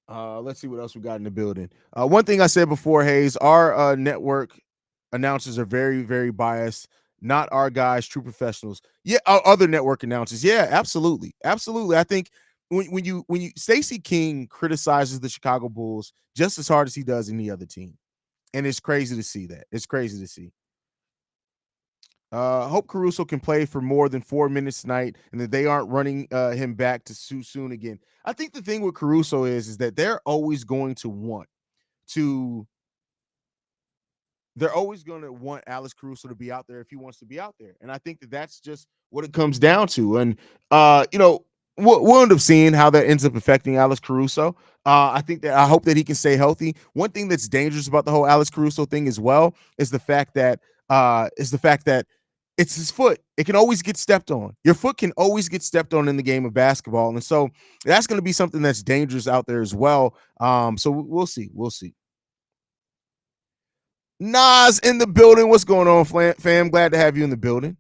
let's see what else we got in the building. One thing I said before, Hayes, our network announcers are very, very biased. Not our guys, true professionals. Yeah, our other network announcers. Yeah, absolutely, absolutely. I think when you Stacey King criticizes the Chicago Bulls just as hard as he does any other team, and it's crazy to see that. It's crazy to see. Hope Caruso can play for more than 4 minutes tonight, and that they aren't running him back to too soon again. I think the thing with Caruso is that to they're always going to want Alex Caruso to be out there if he wants to be out there, and I think that that's just what it comes down to. And we'll end up seeing how that ends up affecting Alex Caruso. I hope that he can stay healthy. One thing that's dangerous about the whole Alex Caruso thing as well is the fact that it's his foot. It can always get stepped on. Your foot can always get stepped on in the game of basketball, and so that's going to be something that's dangerous out there as well. So we'll see. We'll see. Nas in the building. What's going on, fam? Glad to have you in the building.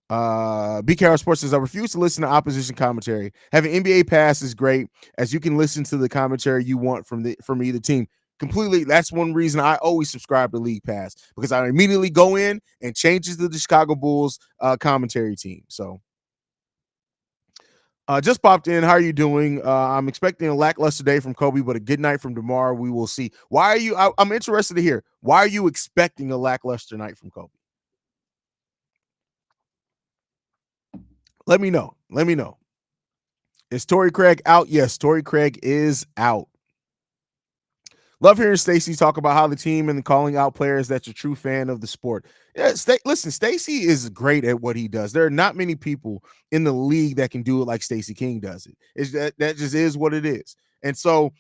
BKR Sports says, I refuse to listen to opposition commentary. Having NBA Pass is great, as you can listen to the commentary you want from either team. Completely. That's one reason I always subscribe to League Pass, because I immediately go in and changes to the Chicago Bulls commentary team. So just popped in. How are you doing? I'm expecting a lackluster day from Kobe, but a good night from DeMar. We will see. Why are you? I'm interested to hear. Why are you expecting a lackluster night from Kobe? Let me know. Let me know. Is Torrey Craig out? Yes, Torrey Craig is out. Love hearing Stacey talk about how the team and calling out players that's a true fan of the sport. Yeah, listen, Stacey is great at what he does. There are not many people in the league that can do it like Stacey King does it. It's that just is what it is. And so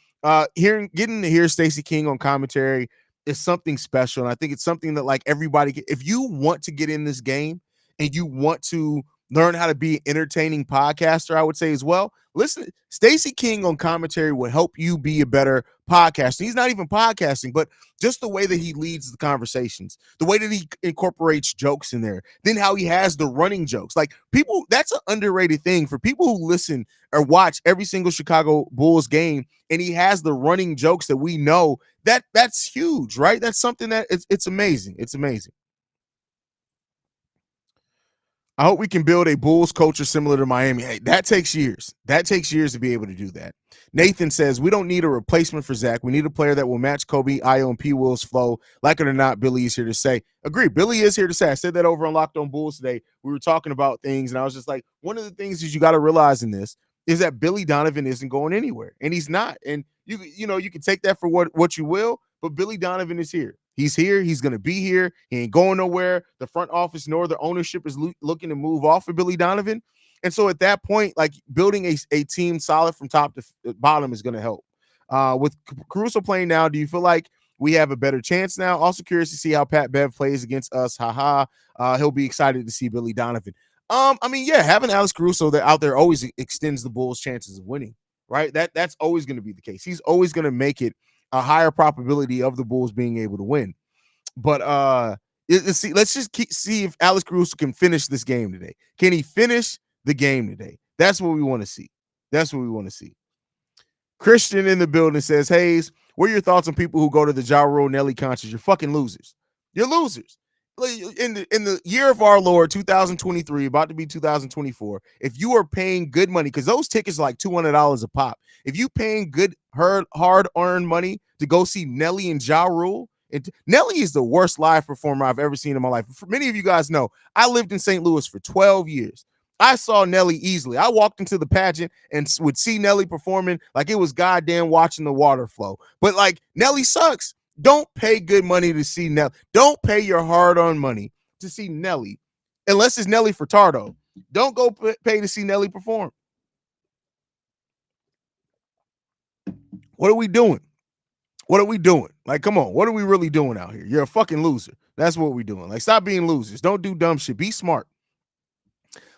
getting to hear Stacey King on commentary is something special. And I think it's something that like everybody if you want to get in this game and you want to learn how to be an entertaining podcaster, I would say as well. Listen, Stacey King on commentary will help you be a better podcaster. He's not even podcasting, but just the way that he leads the conversations, the way that he incorporates jokes in there, then how he has the running jokes. Like people, that's an underrated thing for people who listen or watch every single Chicago Bulls game, and he has the running jokes that we know. That's huge, right? That's something that it's amazing. It's amazing. I hope we can build a Bulls culture similar to Miami. Hey, that takes years. That takes years to be able to do that. Nathan says, we don't need a replacement for Zach. We need a player that will match Kobe, Io, and P. Will's flow. Like it or not, Billy is here to say. Agree. Billy is here to say. I said that over on Locked On Bulls today. We were talking about things, and I was just like, one of the things that you got to realize in this is that Billy Donovan isn't going anywhere, and he's not. And you can take that for what you will, but Billy Donovan is here. He's here. He's going to be here. He ain't going nowhere. The front office nor the ownership is looking to move off of Billy Donovan. And so at that point, like building a team solid from top to bottom is going to help. With Caruso playing now, do you feel like we have a better chance now? Also curious to see how Pat Bev plays against us. Haha. He'll be excited to see Billy Donovan. I mean, yeah, having Alex Caruso out there always extends the Bulls' chances of winning, right? That's always going to be the case. He's always going to make it a higher probability of the Bulls being able to win. But let's just see if Alex Caruso can finish this game today. Can he finish the game today? That's what we want to see. That's what we want to see. Christian in the building says, Haize, what are your thoughts on people who go to the Ja Rule Nelly concerts? You're fucking losers. You're losers. In the year of our Lord, 2023, about to be 2024, if you are paying good money, because those tickets are like $200 a pop. If you paying good, hard-earned money to go see Nelly and Ja Rule, Nelly is the worst live performer I've ever seen in my life. For many of you guys know, I lived in St. Louis for 12 years. I saw Nelly easily. I walked into the pageant and would see Nelly performing like it was goddamn watching the water flow. But like Nelly sucks. Don't pay good money to see Nelly. Don't pay your hard-earned money to see Nelly, unless it's Nelly Furtado. Don't go pay to see Nelly perform. What are we doing? What are we doing? Like, come on. What are we really doing out here? You're a fucking loser. That's what we're doing. Like, stop being losers. Don't do dumb shit. Be smart.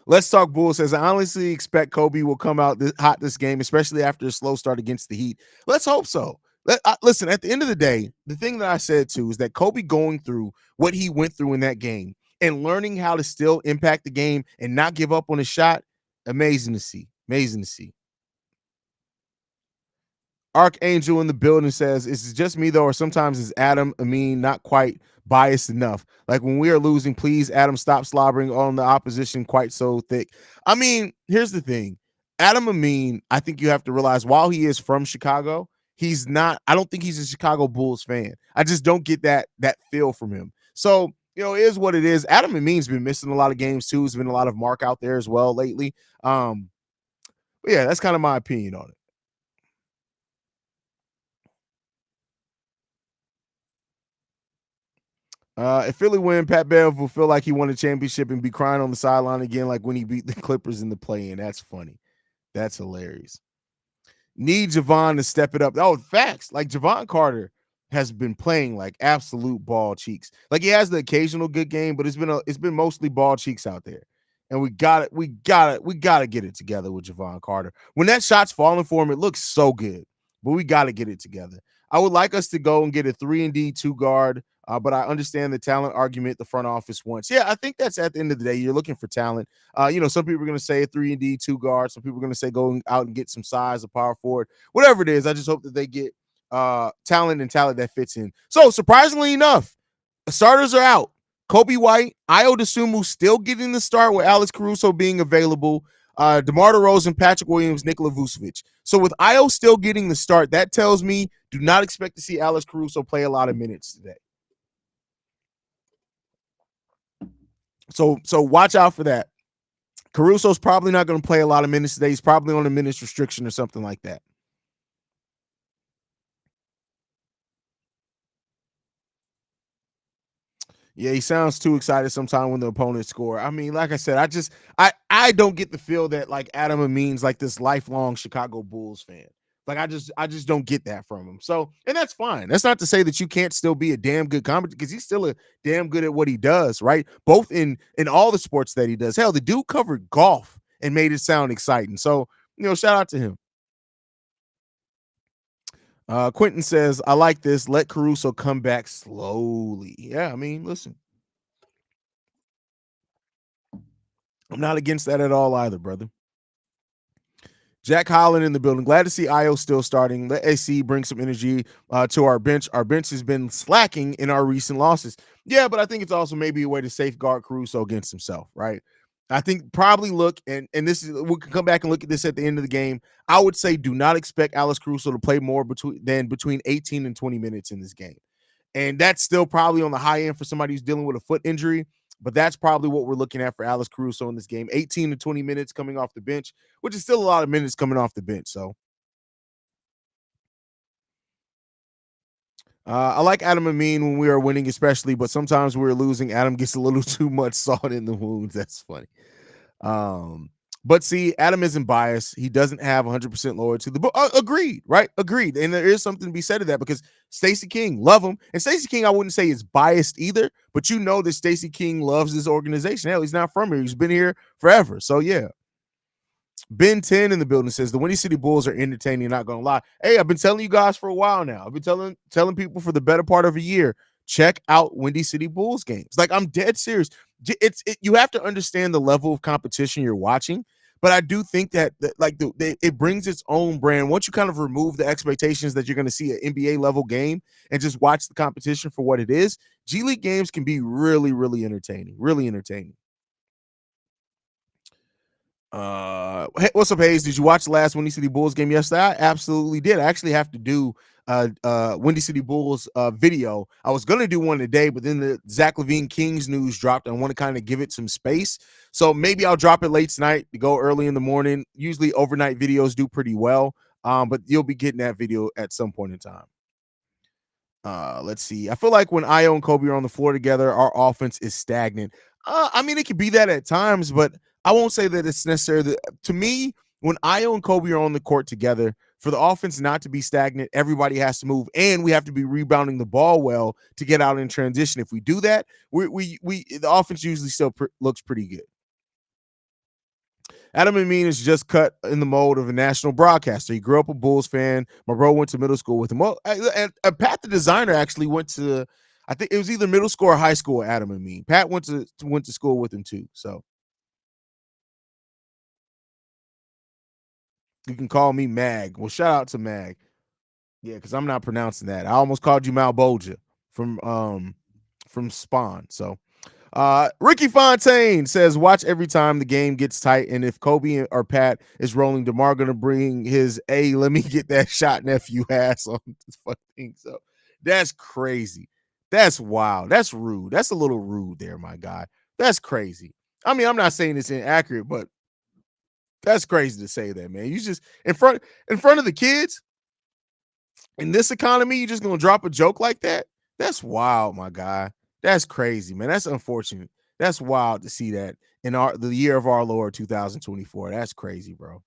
Let's Talk Bulls says, I honestly expect Kobe will come out hot this game, especially after a slow start against the Heat. Let's hope so. Listen, at the end of the day, the thing that I said too is that Kobe going through what he went through in that game and learning how to still impact the game and not give up on a shot, amazing to see. Amazing to see. Archangel in the building says, is it just me though, or sometimes is Adam Amin not quite biased enough? Like when we are losing, please, Adam, stop slobbering on the opposition quite so thick. I mean, here's the thing. Adam Amin, I think you have to realize, while he is from Chicago, he's not, I don't think he's a Chicago Bulls fan. I just don't get that feel from him. So, you know, it is what it is. Adam Amin's been missing a lot of games too. There's been a lot of mark out there as well lately. But yeah, that's kind of my opinion on it. If Philly win, Pat Bev will feel like he won a championship and be crying on the sideline again, like when he beat the Clippers in the play-in. That's funny. That's hilarious. Need Javon to step it up. Oh, facts. Like Javon Carter has been playing like absolute ball cheeks. Like he has the occasional good game, but it's been mostly ball cheeks out there. And we got to get it together with Javon Carter. When that shot's falling for him, it looks so good, but we got to get it together. I would like us to go and get a 3-and-D 2-guard, but I understand the talent argument the front office wants. Yeah, I think that's at the end of the day. You're looking for talent. Some people are going to say a 3-and-D 2-guard. Some people are going to say go out and get some size, a power forward, whatever it is. I just hope that they get talent and talent that fits in. So surprisingly enough, starters are out. Kobe White, Ayo Dosunmu still getting the start with Alex Caruso being available. DeMar DeRozan, Patrick Williams, Nikola Vucevic. So with Ayo still getting the start, that tells me do not expect to see Alex Caruso play a lot of minutes today. So watch out for that. Caruso's probably not going to play a lot of minutes today. He's probably on a minutes restriction or something like that. Yeah, he sounds too excited sometimes when the opponents score. I mean, like I said, I don't get the feel that like Adam Amin's like this lifelong Chicago Bulls fan. Like I just don't get that from him. So, and that's fine. That's not to say that you can't still be a damn good commentator, because he's still a damn good at what he does, right? Both in all the sports that he does. Hell, the dude covered golf and made it sound exciting. So, shout out to him. Quentin says, I like this. Let Caruso come back slowly. Yeah, I mean, listen. I'm not against that at all either, brother. Jack Holland in the building. Glad to see Ayo still starting. Let AC bring some energy to our bench. Our bench has been slacking in our recent losses. Yeah, but I think it's also maybe a way to safeguard Caruso against himself, right? I think probably look, and this is, we can come back and look at this at the end of the game. I would say do not expect Alex Caruso to play more between 18 and 20 minutes in this game. And that's still probably on the high end for somebody who's dealing with a foot injury. But that's probably what we're looking at for Alex Caruso in this game. 18 to 20 minutes coming off the bench, which is still a lot of minutes coming off the bench. So I like Adam Amin when we are winning, especially, but sometimes we're losing. Adam gets a little too much salt in the wounds. That's funny. But see, Adam isn't biased. He doesn't have 100% loyalty to the book. Agreed, right? Agreed. And there is something to be said to that because Stacey King, love him. And Stacey King, I wouldn't say is biased either, but you know that Stacey King loves this organization. Hell, he's not from here. He's been here forever. So yeah. Ben 10 in the building says the Windy City Bulls are entertaining, not gonna lie. Hey, I've been telling you guys for a while now. I've been telling people for the better part of a year. Check out Windy City Bulls games. Like, I'm dead serious. You have to understand the level of competition you're watching. But I do think that it brings its own brand. Once you kind of remove the expectations that you're going to see an NBA level game and just watch the competition for what it is, G League games can be really, really entertaining. Really entertaining. Hey, what's up, Haize? Did you watch the last Windy City Bulls game yesterday? I absolutely did. I actually have to do Windy City Bulls video. I was gonna do one today, but then the Zach LaVine Kings news dropped. I want to kind of give it some space, so maybe I'll drop it late tonight to go early in the morning. Usually overnight videos do pretty well, but you'll be getting that video at some point in time. Let's see. I feel like when Io and Kobe are on the floor together, our offense is stagnant. I mean, it could be that at times, but I won't say that it's necessarily. To me, when Io and Kobe are on the court together, for the offense not to be stagnant, everybody has to move, and we have to be rebounding the ball well to get out in transition. If we do that, we the offense usually still looks pretty good. Adam Amin is just cut in the mold of a national broadcaster. He grew up a Bulls fan. My bro went to middle school with him. Well, Pat the designer actually went to, I think it was either middle school or high school with Adam Amin. Pat went to school with him too. So you can call me Mag. Well, shout out to Mag. Yeah, because I'm not pronouncing that. I almost called you Malbolgia from Spawn. So Ricky Fontaine says, watch every time the game gets tight. And if Kobe or Pat is rolling, DeMar going to bring his, hey, let me get that shot nephew ass on this fucking thing. So that's crazy. That's wild. That's rude. That's a little rude there, my guy. That's crazy. I mean, I'm not saying it's inaccurate, but that's crazy to say that, man. You just in front of the kids in this economy, you just gonna drop a joke like that? That's wild, my guy. That's crazy, man. That's unfortunate. That's wild to see that in the year of our Lord 2024. That's crazy, bro.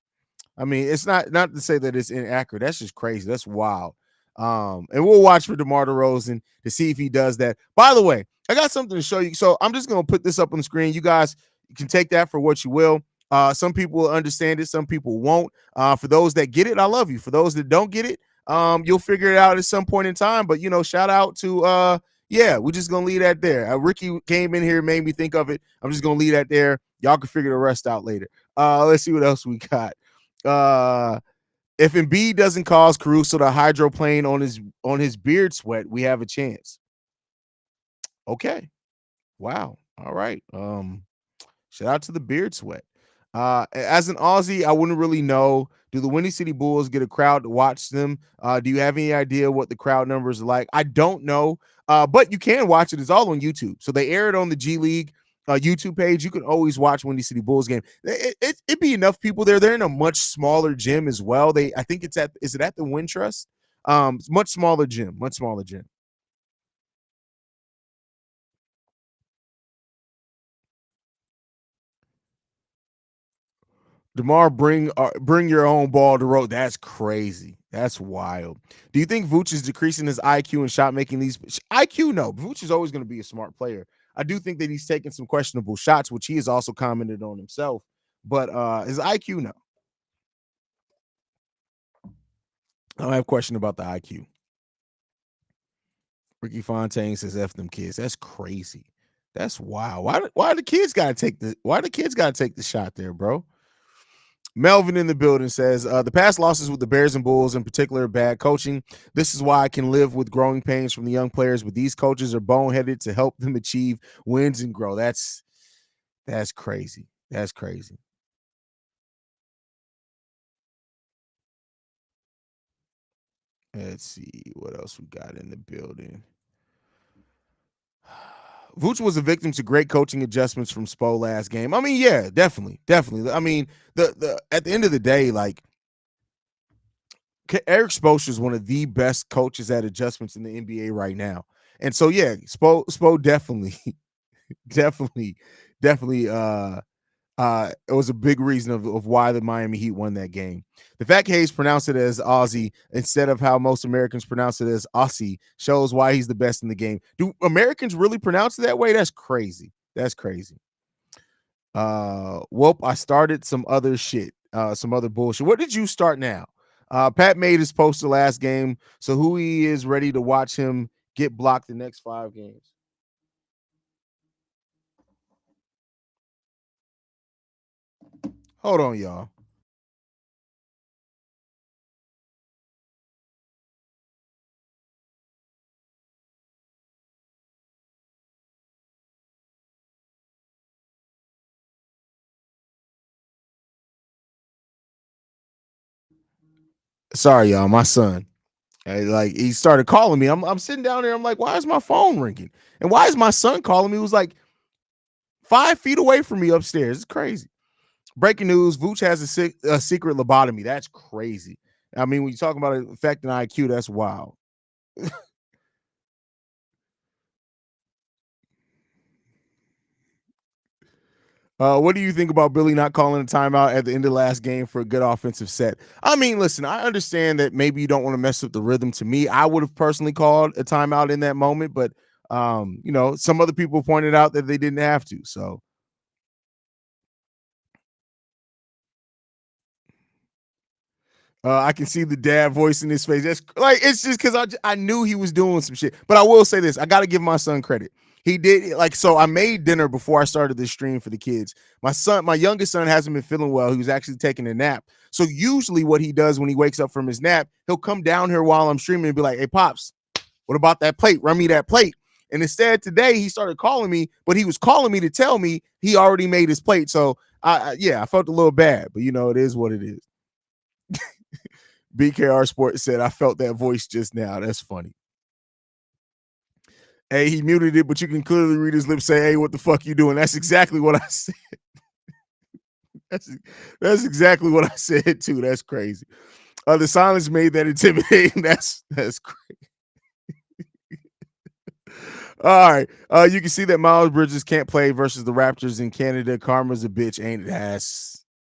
I mean, it's not to say that it's inaccurate. That's just crazy. That's wild. And we'll watch for DeMar DeRozan to see if he does that. By the way, I got something to show you. So I'm just gonna put this up on the screen. You guys can take that for what you will. Some people will understand it, some people won't. For those that get it, I love you. For those that don't get it, you'll figure it out at some point in time. But shout out to yeah, we're just gonna leave that there. Ricky came in here, made me think of it. I'm just gonna leave that there. Y'all can figure the rest out later. Let's see what else we got. If Embiid doesn't cause Caruso to hydroplane on his beard sweat, we have a chance. Okay. Wow. All right. Shout out to the beard sweat. As an Aussie, I wouldn't really know. Do the Windy City Bulls get a crowd to watch them? Do you have any idea what the crowd numbers are like? I don't know, but you can watch it. It's all on YouTube. So they air it on the G League YouTube page. You can always watch Windy City Bulls game. It'd be enough people there. They're in a much smaller gym as well. I think is it at the Wintrust? Much smaller gym. Much smaller gym. DeMar, bring your own ball to road. That's crazy. That's wild. Do you think Vooch is decreasing his IQ and shot making these IQ? No, Vooch is always going to be a smart player. I do think that he's taking some questionable shots, which he has also commented on himself. But his IQ, no. I don't have a question about the IQ. Ricky Fontaine says F them kids. That's crazy. That's wild. Why the kids gotta take the shot there, bro? Melvin in the building says the past losses with the Bears and Bulls in particular bad coaching. This is why I can live with growing pains from the young players, but these coaches are boneheaded to help them achieve wins and grow. That's crazy. That's crazy. Let's see what else we got in the building. Vooch was a victim to great coaching adjustments from Spo last game. I mean, yeah, definitely. I mean, the at the end of the day, like Eric Spoelstra is one of the best coaches at adjustments in the NBA right now. And so yeah, Spo definitely It was a big reason of why the Miami Heat won that game. The fact Haize pronounced it as Aussie instead of how most Americans pronounce it as Aussie shows why he's the best in the game. Do Americans really pronounce it that way? That's crazy. That's crazy. Whoop, I started some other shit, some other bullshit. What did you start now? Pat made his post the last game, so who he is ready to watch him get blocked the next 5 games. Hold on, y'all. Sorry, y'all. My son. Like he started calling me. I'm sitting down there. I'm like, why is my phone ringing? And why is my son calling me? It was like 5 feet away from me upstairs. It's crazy. Breaking news: Vooch has a secret lobotomy. That's crazy. I mean, when you talk about it affecting IQ, that's wild. What do you think about Billy not calling a timeout at the end of the last game for a good offensive set? I mean, listen, I understand that maybe you don't want to mess up the rhythm. To me, I would have personally called a timeout in that moment, but some other people pointed out that they didn't have to. So I can see the dad voice in his face. That's like it's just because I knew he was doing some shit. But I will say this: I got to give my son credit. He did like so. I made dinner before I started this stream for the kids. My youngest son, hasn't been feeling well. He was actually taking a nap. So usually, what he does when he wakes up from his nap, he'll come down here while I'm streaming and be like, "Hey, pops, what about that plate? Run me that plate." And instead, today he started calling me, but he was calling me to tell me he already made his plate. So I felt a little bad, but it is what it is. BKR Sports said, I felt that voice just now. That's funny. Hey, he muted it, but you can clearly read his lips say, hey, what the fuck you doing? That's exactly what I said. that's exactly what I said too. That's crazy. The silence made that intimidating. That's crazy. All right. You can see that Miles Bridges can't play versus the Raptors in Canada. Karma's a bitch, ain't it?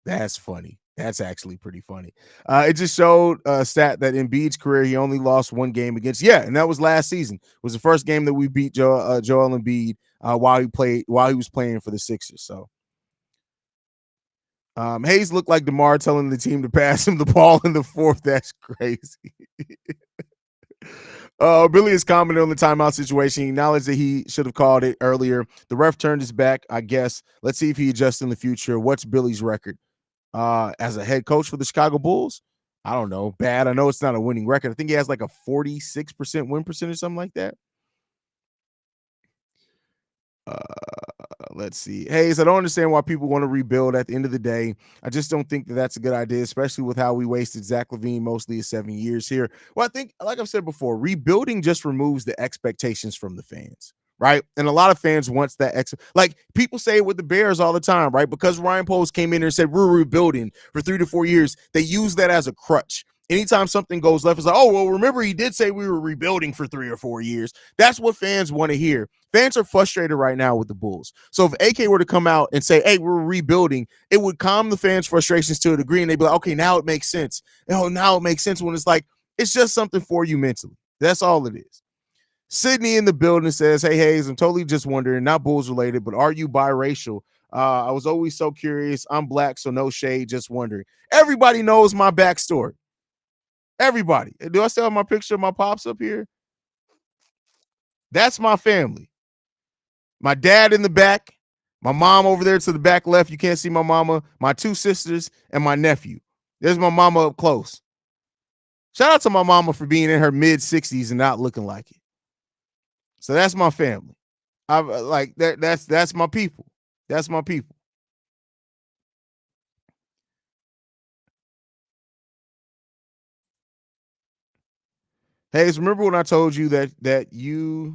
That's funny. That's actually pretty funny. It just showed a stat that in Embiid's career, he only lost 1 game against. Yeah, and that was last season. It was the first game that we beat Joel Embiid while he was playing for the Sixers. So Haize looked like DeMar telling the team to pass him the ball in the fourth. That's crazy. Billy has commented on the timeout situation. He acknowledged that he should have called it earlier. The ref turned his back, I guess. Let's see if he adjusts in the future. What's Billy's record as a head coach for the Chicago Bulls? I don't know. Bad. I know it's not a winning record. I think he has like a 46% win percentage, something like that. Let's see. Haize, I don't understand why people want to rebuild at the end of the day. I just don't think that that's a good idea, especially with how we wasted Zach LaVine mostly 7 years here. Well, I think, like I've said before, rebuilding just removes the expectations from the fans, right? And a lot of fans wants that like people say it with the Bears all the time, right? Because Ryan Poles came in and said we're rebuilding for 3 to 4 years, they use that as a crutch. Anytime something goes left, it's like, oh, well, remember he did say we were rebuilding for 3 or 4 years. That's what fans want to hear. Fans are frustrated right now with the Bulls. So if AK were to come out and say, hey, we're rebuilding, it would calm the fans' frustrations to a degree, and they'd be like, okay, now it makes sense. Oh, now it makes sense when it's like, it's just something for you mentally. That's all it is. Sydney in the building says, hey, Haize, I'm totally just wondering, not Bulls related, but are you biracial? I was always so curious. I'm black, so no shade, just wondering. Everybody knows my backstory. Everybody. Do I still have my picture of my pops up here? That's my family. My dad in the back, my mom over there to the back left. You can't see my mama, my 2 sisters, and my nephew. There's my mama up close. Shout out to my mama for being in her mid 60s and not looking like it. So that's my family. I like that. That's my people. That's my people. Hey, remember when I told you that your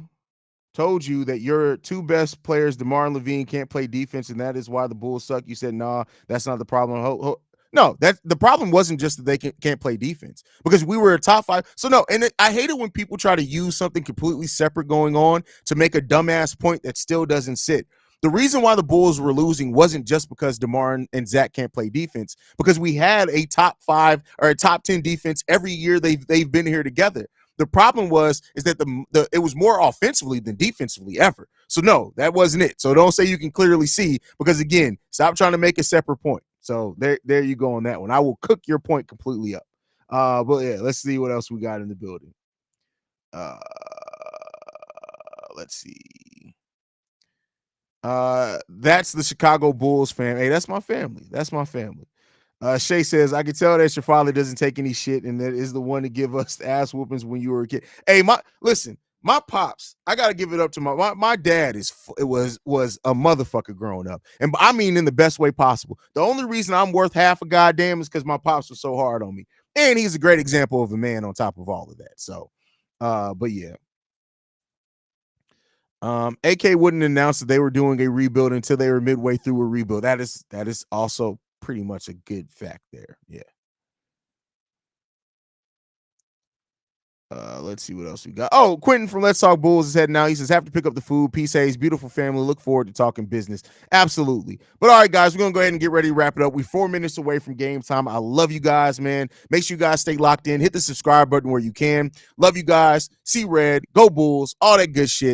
2 best players, DeMar and Levine, can't play defense, and that is why the Bulls suck? You said, nah, that's not the problem. No, that the problem wasn't just that they can't play defense, because we were a top 5. So no, and I hate it when people try to use something completely separate going on to make a dumbass point that still doesn't sit. The reason why the Bulls were losing wasn't just because DeMar and Zach can't play defense, because we had a top 5 or a top 10 defense every year they've been here together. The problem is that it was more offensively than defensively ever. So no, that wasn't it. So don't say you can clearly see, because again, stop trying to make a separate point. So there you go on that one. I will cook your point completely up. But yeah, let's see what else we got in the building. Let's see. That's the Chicago Bulls fan. Hey, that's my family. That's my family. Shay says, I can tell that your father doesn't take any shit and that is the one to give us the ass whoopings when you were a kid. Hey, my pops, I gotta give it up to my dad was a motherfucker growing up. And I mean in the best way possible. The only reason I'm worth half a goddamn is because my pops was so hard on me. And he's a great example of a man on top of all of that. So but yeah. AK wouldn't announce that they were doing a rebuild until they were midway through a rebuild. That is also pretty much a good fact there. Yeah. Let's see what else we got. Oh, Quentin from Let's Talk Bulls is heading out. He says, have to pick up the food. Peace, Haize. Beautiful family. Look forward to talking business. Absolutely. But all right, guys, we're going to go ahead and get ready to wrap it up. We're 4 minutes away from game time. I love you guys, man. Make sure you guys stay locked in. Hit the subscribe button where you can. Love you guys. See red. Go Bulls. All that good shit.